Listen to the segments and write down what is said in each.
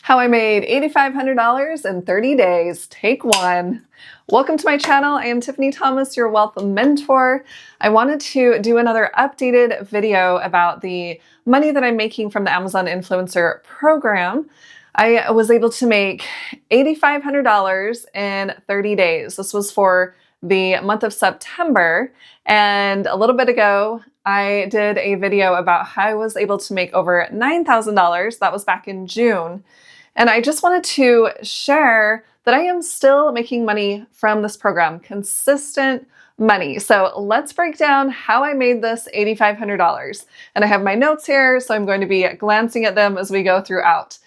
How I made $8,500 in 30 days, take one. Welcome to my channel. I am Tiffany Thomas, your wealth mentor. I wanted to do another updated video about the money that I'm making from the Amazon Influencer Program. I was able to make $8,500 in 30 days. This was for the month of September, and a little bit ago, I did a video about how I was able to make over $9,000. That was back in June. And I just wanted to share that I am still making money from this program, consistent money. So let's break down how I made this $8,500. And I have my notes here, so I'm going to be glancing at them as we go throughout.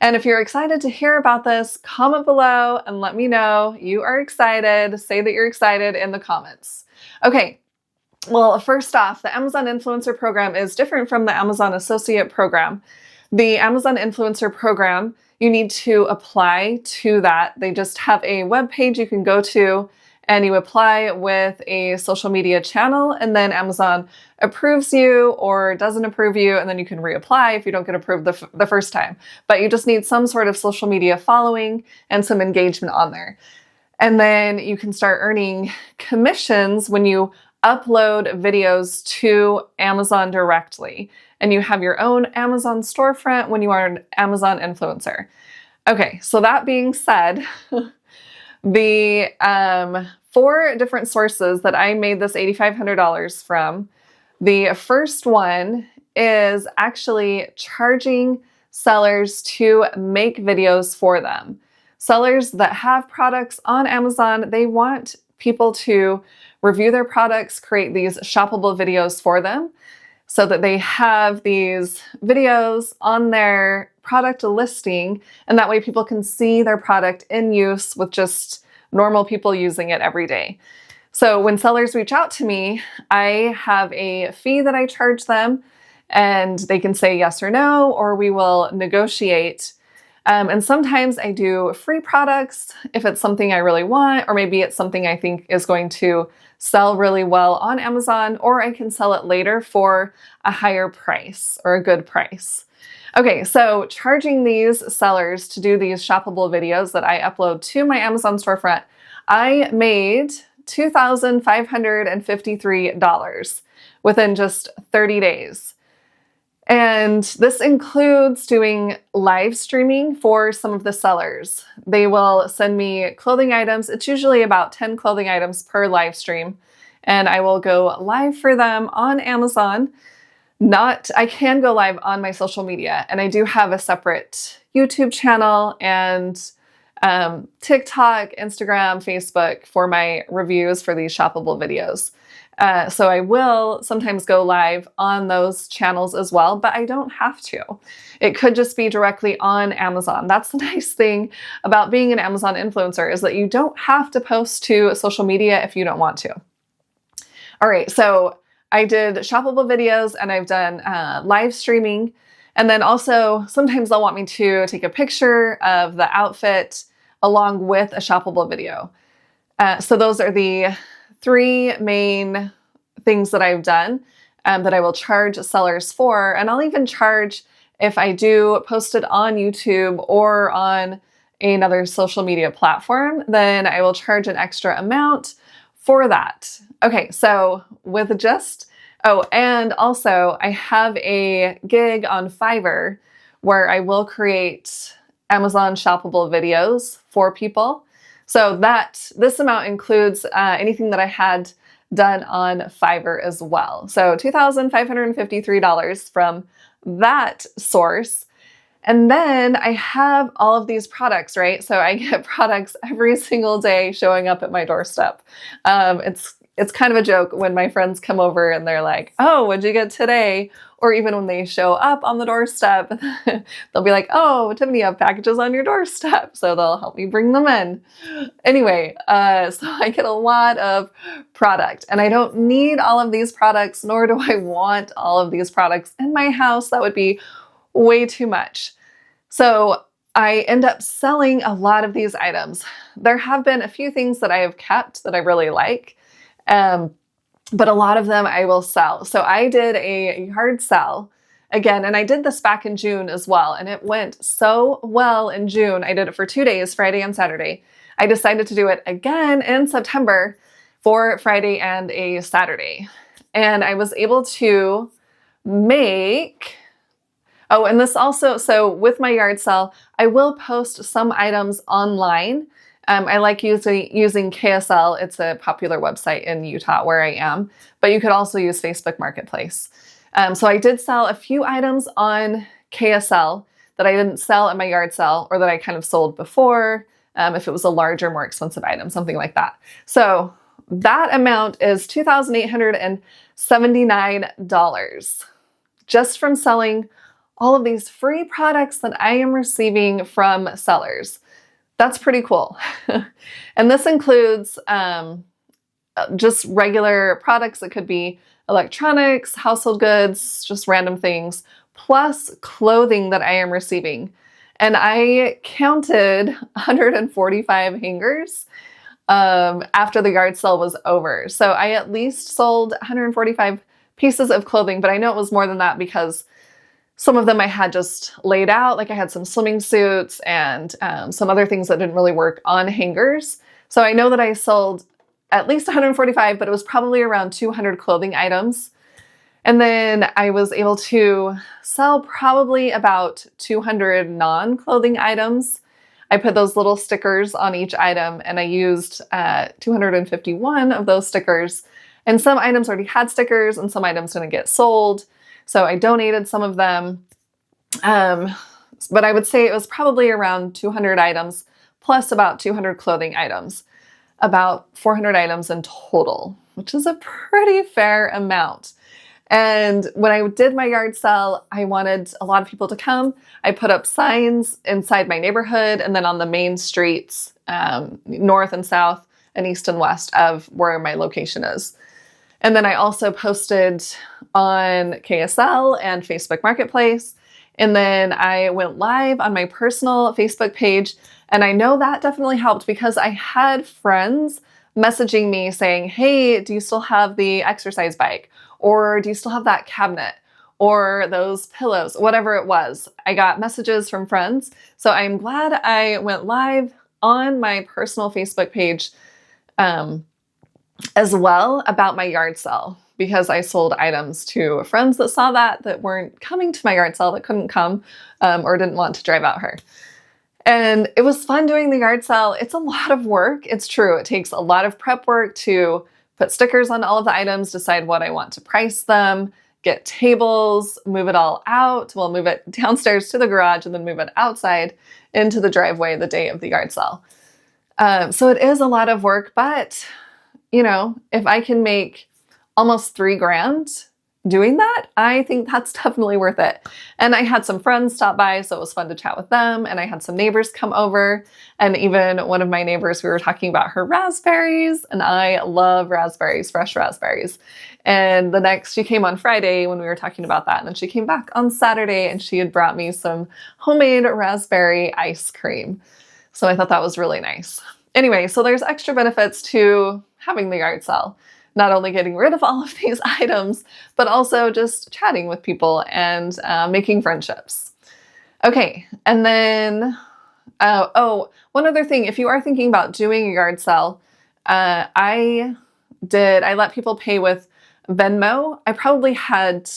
And if you're excited to hear about this, comment below and let me know you are excited. Say that you're excited in the comments. Okay. Well, first off, the Amazon Influencer Program is different from the Amazon Associate Program. The Amazon Influencer Program, you need to apply to that. They just have a web page you can go to and you apply with a social media channel, and then Amazon approves you or doesn't approve you, and then you can reapply if you don't get approved the first time. But you just need some sort of social media following and some engagement on there. And then you can start earning commissions when you upload videos to Amazon directly. And you have your own Amazon storefront when you are an Amazon influencer. Okay, so that being said, the 4 different sources that I made this $8,500 from, the first one is actually charging sellers to make videos for them. Sellers that have products on Amazon, they want people to review their products, create these shoppable videos for them, so that they have these videos on their product listing, and that way people can see their product in use with just normal people using it every day. So when sellers reach out to me, I have a fee that I charge them, and they can say yes or no, or we will negotiate. And sometimes I do free products if it's something I really want, or maybe it's something I think is going to sell really well on Amazon, or I can sell it later for a higher price or a good price. Okay, so charging these sellers to do these shoppable videos that I upload to my Amazon storefront, I made $2,553 within just 30 days. And this includes doing live streaming for some of the sellers. They will send me clothing items. It's usually about 10 clothing items per live stream. And I will go live for them on Amazon. I can go live on my social media. And I do have a separate YouTube channel and TikTok, Instagram, Facebook for my reviews for these shoppable videos. So I will sometimes go live on those channels as well, but I don't have to. It could just be directly on Amazon. That's the nice thing about being an Amazon influencer, is that you don't have to post to social media if you don't want to. All right, so I did shoppable videos and I've done live streaming. And then also sometimes they'll want me to take a picture of the outfit along with a shoppable video. So those are the 3 main things that I've done that I will charge sellers for. And I'll even charge if I do post it on YouTube or on another social media platform, then I will charge an extra amount for that. Okay, so and also I have a gig on Fiverr where I will create Amazon shoppable videos for people. So this amount includes anything that I had done on Fiverr as well. So $2,553 from that source. And then I have all of these products, right? So I get products every single day showing up at my doorstep. It's kind of a joke when my friends come over and they're like, "Oh, what'd you get today?" Or even when they show up on the doorstep, they'll be like, "Oh, Tiffany, you have packages on your doorstep." So they'll help me bring them in. Anyway, so I get a lot of product, and I don't need all of these products, nor do I want all of these products in my house. That would be way too much. So I end up selling a lot of these items. There have been a few things that I have kept that I really like. But a lot of them I will sell. So I did a yard sale again. And I did this back in June as well, and it went so well in June. I did it for 2 days, Friday and Saturday. I decided to do it again in September for Friday and a Saturday. And I was able to make, oh, and this also, so with my yard sale, I will post some items online. I like using KSL. It's a popular website in Utah where I am, but you could also use Facebook Marketplace. So I did sell a few items on KSL that I didn't sell at my yard sale, or that I kind of sold before, if it was a larger, more expensive item, something like that. So that amount is $2,879 just from selling all of these free products that I am receiving from sellers. That's pretty cool. And this includes just regular products. It could be electronics, household goods, just random things, plus clothing that I am receiving. And I counted 145 hangers after the yard sale was over. So I at least sold 145 pieces of clothing, but I know it was more than that because some of them I had just laid out. Like I had some swimming suits and some other things that didn't really work on hangers. So I know that I sold at least 145, but it was probably around 200 clothing items. And then I was able to sell probably about 200 non-clothing items. I put those little stickers on each item, and I used 251 of those stickers. And some items already had stickers and some items didn't get sold. So I donated some of them. But I would say it was probably around 200 items plus about 200 clothing items, about 400 items in total, which is a pretty fair amount. And when I did my yard sale, I wanted a lot of people to come. I put up signs inside my neighborhood and then on the main streets, north and south and east and west of where my location is. And then I also posted on KSL and Facebook Marketplace. And then I went live on my personal Facebook page. And I know that definitely helped because I had friends messaging me saying, hey, do you still have the exercise bike? Or do you still have that cabinet? Or those pillows? Whatever it was. I got messages from friends. So I'm glad I went live on my personal Facebook page as well about my yard sale, because I sold items to friends that saw that weren't coming to my yard sale, that couldn't come or didn't want to drive out here. And it was fun doing the yard sale. It's a lot of work. It's true. It takes a lot of prep work to put stickers on all of the items, decide what I want to price them, get tables, move it all out. We'll move it downstairs to the garage and then move it outside into the driveway the day of the yard sale. So it is a lot of work, but you know, if I can make almost $3,000 doing that, I think that's definitely worth it. And I had some friends stop by, so it was fun to chat with them. And I had some neighbors come over, and even one of my neighbors, we were talking about her raspberries, and I love raspberries, fresh raspberries. And she came on Friday when we were talking about that. And then she came back on Saturday and she had brought me some homemade raspberry ice cream. So I thought that was really nice. Anyway, so there's extra benefits to having the yard sale. Not only getting rid of all of these items, but also just chatting with people and making friendships. Okay, and then, one other thing, if you are thinking about doing a yard sale, I let people pay with Venmo. I probably had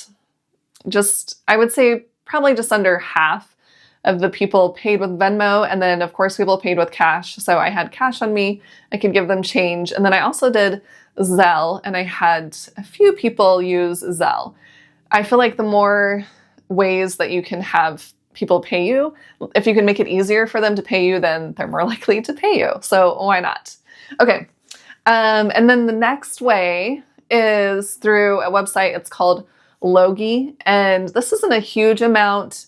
I would say probably just under half of the people paid with Venmo. And then of course people paid with cash. So I had cash on me, I could give them change. And then I also did Zelle, and I had a few people use Zelle. I feel like the more ways that you can have people pay you, if you can make it easier for them to pay you, then they're more likely to pay you. So why not? Okay. And then the next way is through a website. It's called Logi. And this isn't a huge amount,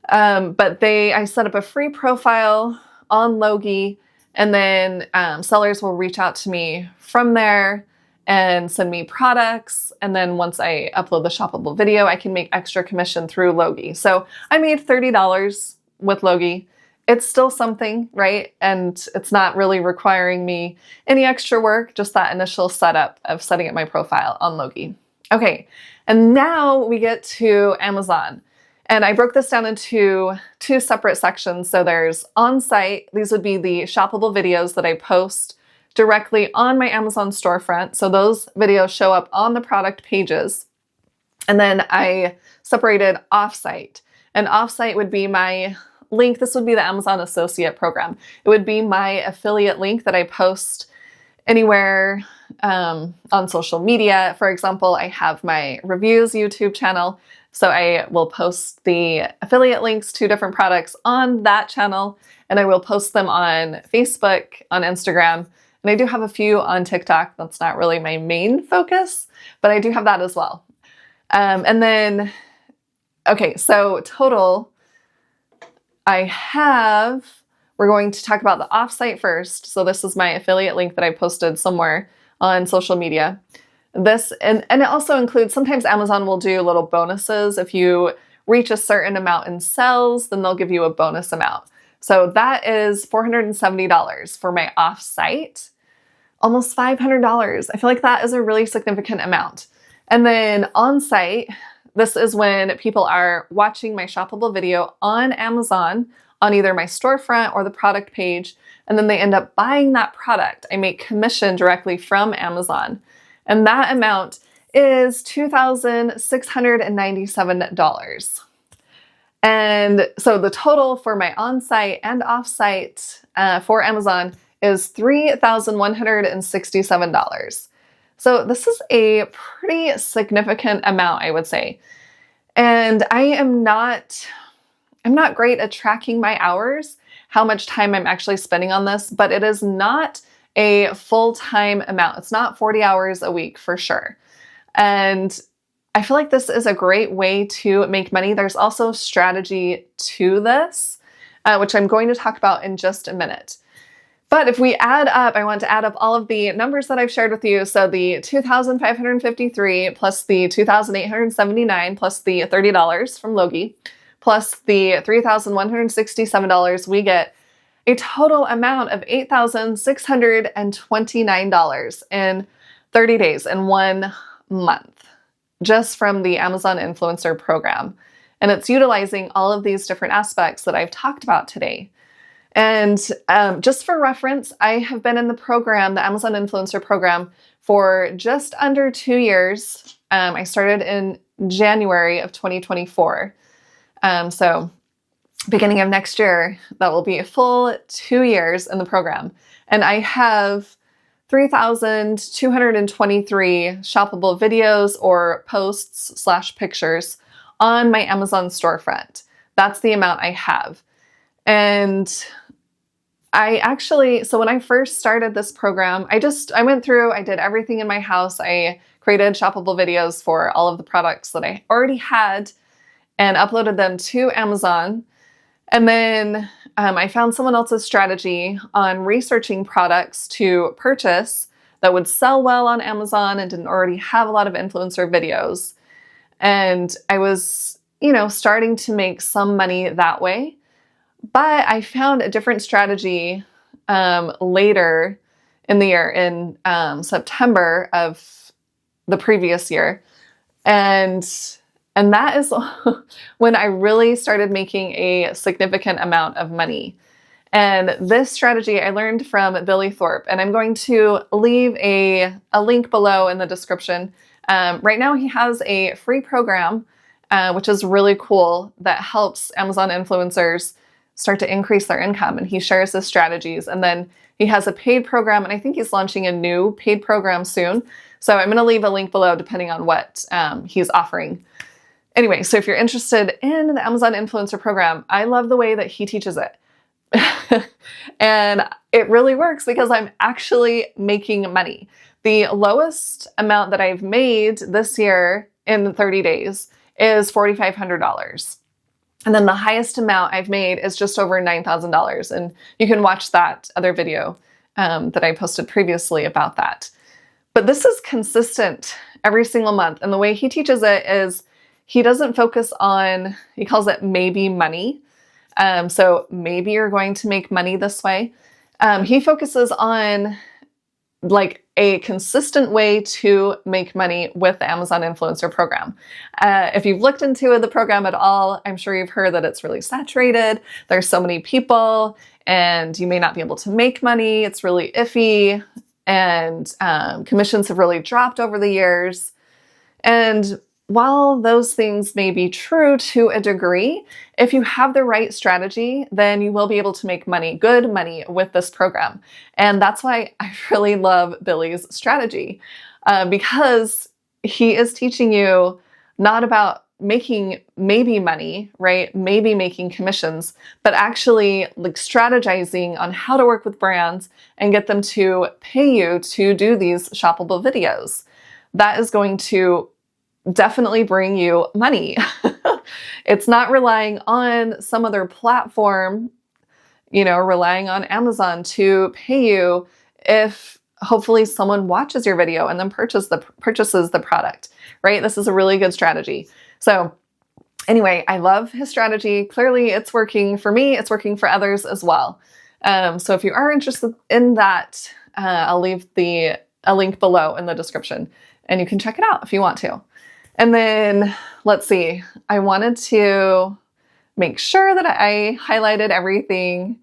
but I set up a free profile on Logi. And then sellers will reach out to me from there and send me products. And then once I upload the shoppable video, I can make extra commission through Logi. So I made $30 with Logi. It's still something, right? And it's not really requiring me any extra work, just that initial setup of setting up my profile on Logi. Okay, and now we get to Amazon. And I broke this down into two separate sections. So there's on-site. These would be the shoppable videos that I post directly on my Amazon storefront. So those videos show up on the product pages. And then I separated Offsite. And Offsite would be my link. This would be the Amazon Associate Program. It would be my affiliate link that I post anywhere on social media. For example, I have my reviews YouTube channel. So I will post the affiliate links to different products on that channel, and I will post them on Facebook, on Instagram, and I do have a few on TikTok. That's not really my main focus, but I do have that as well. And then, okay, so total, we're going to talk about the Offsite first. So this is my affiliate link that I posted somewhere on social media. This, and it also includes, sometimes Amazon will do little bonuses. If you reach a certain amount in sales, then they'll give you a bonus amount. So that is $470 for my Offsite, almost $500. I feel like that is a really significant amount. And then on-site, this is when people are watching my shoppable video on Amazon on either my storefront or the product page, and then they end up buying that product. I make commission directly from Amazon. And that amount is $2,697. And so the total for my on-site and off-site for Amazon is $3,167. So this is a pretty significant amount, I would say. And I'm not great at tracking my hours, how much time I'm actually spending on this, but it is not a full-time amount. It's not 40 hours a week for sure. And I feel like this is a great way to make money. There's also strategy to this, which I'm going to talk about in just a minute. But if we add up, I want to add up all of the numbers that I've shared with you. So the $2,553 plus the $2,879 plus the $30 from Logi plus the $3,167, we get a total amount of $8,629 in 30 days, in 1 month, just from the Amazon Influencer Program. And it's utilizing all of these different aspects that I've talked about today. And just for reference, I have been in the program, the Amazon Influencer Program, for just under 2 years. I started in January of 2024. So beginning of next year, that will be a full 2 years in the program. And I have 3,223 shoppable videos or posts / pictures on my Amazon storefront. That's the amount I have. And so when I first started this program, I went through, I did everything in my house. I created shoppable videos for all of the products that I already had and uploaded them to Amazon. And then I found someone else's strategy on researching products to purchase that would sell well on Amazon and didn't already have a lot of influencer videos. And I was, starting to make some money that way. But I found a different strategy later in the year, in September of the previous year. And that is when I really started making a significant amount of money. And this strategy I learned from Billy Thorpe, and I'm going to leave a link below in the description. Right now he has a free program, which is really cool, that helps Amazon influencers start to increase their income. And he shares his strategies. And then he has a paid program, and I think he's launching a new paid program soon. So I'm going to leave a link below depending on what he's offering. Anyway, so if you're interested in the Amazon Influencer Program, I love the way that he teaches it. And it really works because I'm actually making money. The lowest amount that I've made this year in 30 days is $4,500. And then the highest amount I've made is just over $9,000. And you can watch that other video that I posted previously about that. But this is consistent every single month. And the way he teaches it is he doesn't focus on, he calls it maybe money. So maybe you're going to make money this way. He focuses on, like, a consistent way to make money with the Amazon Influencer Program. If you've looked into the program at all, I'm sure you've heard that it's really saturated. There's so many people and you may not be able to make money. It's really iffy, and commissions have really dropped over the years. And while those things may be true to a degree, if you have the right strategy, then you will be able to make money, good money, with this program. And that's why I really love Billy's strategy, because he is teaching you not about making maybe money, right? Maybe making commissions, but actually like strategizing on how to work with brands and get them to pay you to do these shoppable videos. That is going to definitely bring you money. It's not relying on some other platform, relying on Amazon to pay you if hopefully someone watches your video and then purchases the product, right? This is a really good strategy. So anyway, I love his strategy. Clearly it's working for me. It's working for others as well. So if you are interested in that, I'll leave a link below in the description and you can check it out if you want to. And then let's see, I wanted to make sure that I highlighted everything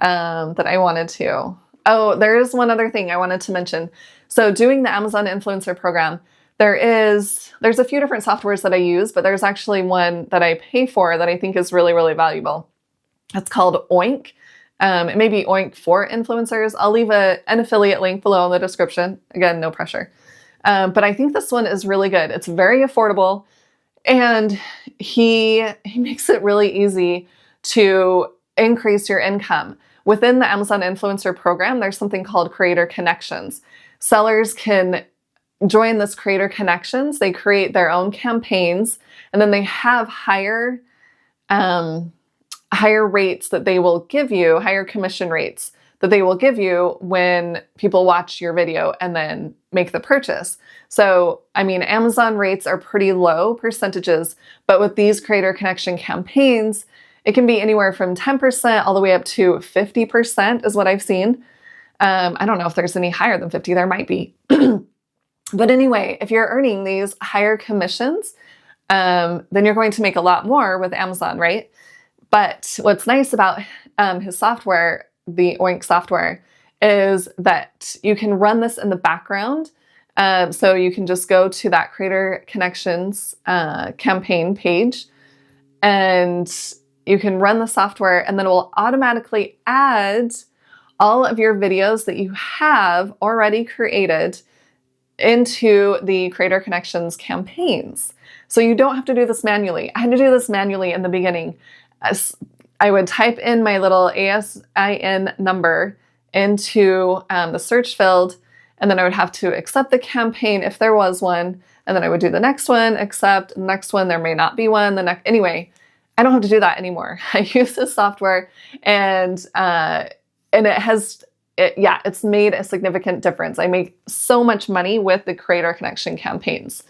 that I wanted to. Oh, there is one other thing I wanted to mention. So doing the Amazon Influencer Program, there's a few different softwares that I use, but there's actually one that I pay for that I think is really, really valuable. It's called Oink. It may be Oink for influencers. I'll leave an affiliate link below in the description. Again, no pressure. But I think this one is really good. It's very affordable, and he makes it really easy to increase your income. Within the Amazon Influencer Program, there's something called Creator Connections. Sellers can join this Creator Connections. They create their own campaigns, and then they have higher rates that they will give you, higher commission rates that they will give you when people watch your video and then make the purchase. So, I mean, Amazon rates are pretty low percentages, but with these Creator Connection campaigns, it can be anywhere from 10% all the way up to 50% is what I've seen. I don't know if there's any higher than 50, there might be. But anyway, if you're earning these higher commissions, then you're going to make a lot more with Amazon, right? But what's nice about his software, the Oink software, is that you can run this in the background. So you can just go to that Creator Connections campaign page and you can run the software, and then it will automatically add all of your videos that you have already created into the Creator Connections campaigns. So you don't have to do this manually. I had to do this manually in the beginning. I would type in my little ASIN number into the search field, and then I would have to accept the campaign if there was one, and then I would do the next one, accept the next one, there may not be one, anyway, I don't have to do that anymore. I use this software, and it's made a significant difference. I make so much money with the Creator Connection campaigns.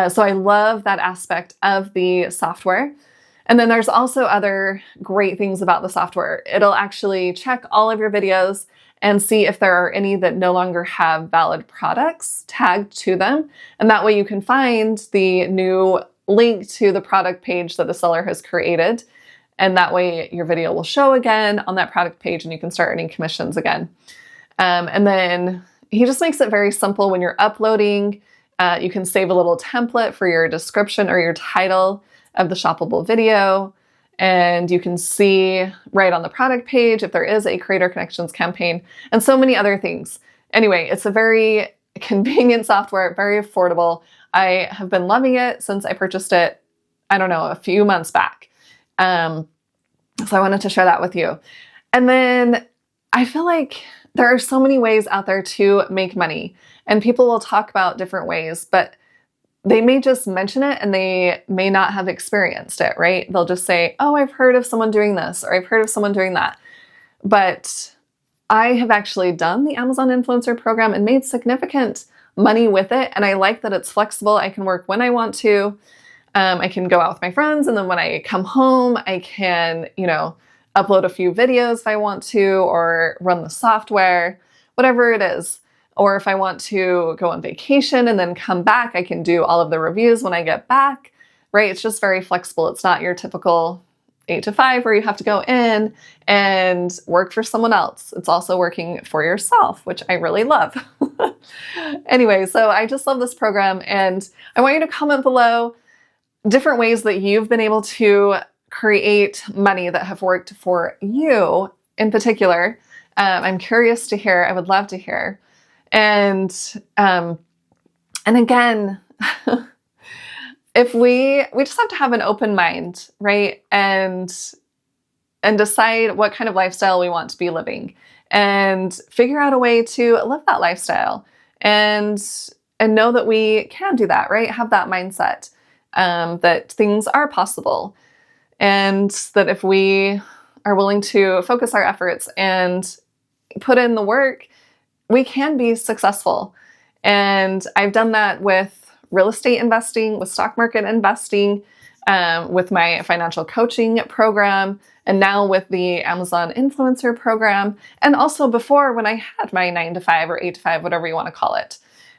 So I love that aspect of the software. And then there's also other great things about the software. It'll actually check all of your videos and see if there are any that no longer have valid products tagged to them. And that way you can find the new link to the product page that the seller has created. And that way your video will show again on that product page and you can start earning commissions again. And then he just makes it very simple when you're uploading. You can save a little template for your description or your title of the shoppable video. And you can see right on the product page if there is a Creator Connections campaign and so many other things. Anyway, it's a very convenient software, very affordable. I have been loving it since I purchased it, I don't know, a few months back. So I wanted to share that with you. And then I feel like there are so many ways out there to make money, and people will talk about different ways, but they may just mention it and they may not have experienced it, right? They'll just say, oh, I've heard of someone doing this, or I've heard of someone doing that. But I have actually done the Amazon Influencer Program and made significant money with it. And I like that it's flexible. I can work when I want to. I can go out with my friends, and then when I come home, I can, upload a few videos if I want to, or run the software, whatever it is. Or if I want to go on vacation and then come back, I can do all of the reviews when I get back, right? It's just very flexible. It's not your typical 8 to 5 where you have to go in and work for someone else. It's also working for yourself, which I really love. Anyway, so I just love this program, and I want you to comment below different ways that you've been able to create money that have worked for you in particular. I'm curious to hear. I would love to hear. And again, if we just have to have an open mind, right? And decide what kind of lifestyle we want to be living, and figure out a way to live that lifestyle, and know that we can do that, right? Have that mindset, that things are possible, and that if we are willing to focus our efforts and put in the work, we can be successful. And I've done that with real estate investing, with stock market investing, with my financial coaching program, and now with the Amazon influencer program, and also before when I had my 9 to 5 or 8 to 5, whatever you want to call it,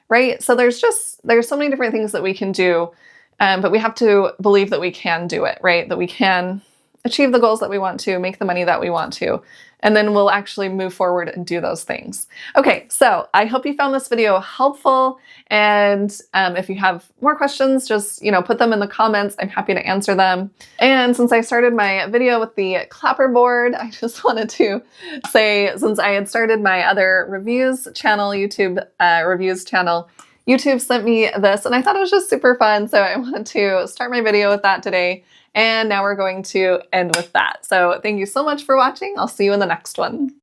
right? So there's so many different things that we can do, but we have to believe that we can do it, right? That we can achieve the goals that we want to, make the money that we want to, and then we'll actually move forward and do those things. Okay, so I hope you found this video helpful, and if you have more questions, just put them in the comments. I'm happy to answer them. And since I started my video with the clapperboard, I just wanted to say, since I had started my other reviews channel, YouTube reviews channel, YouTube sent me this, and I thought it was just super fun, so I wanted to start my video with that today. And now we're going to end with that. So thank you so much for watching. I'll see you in the next one.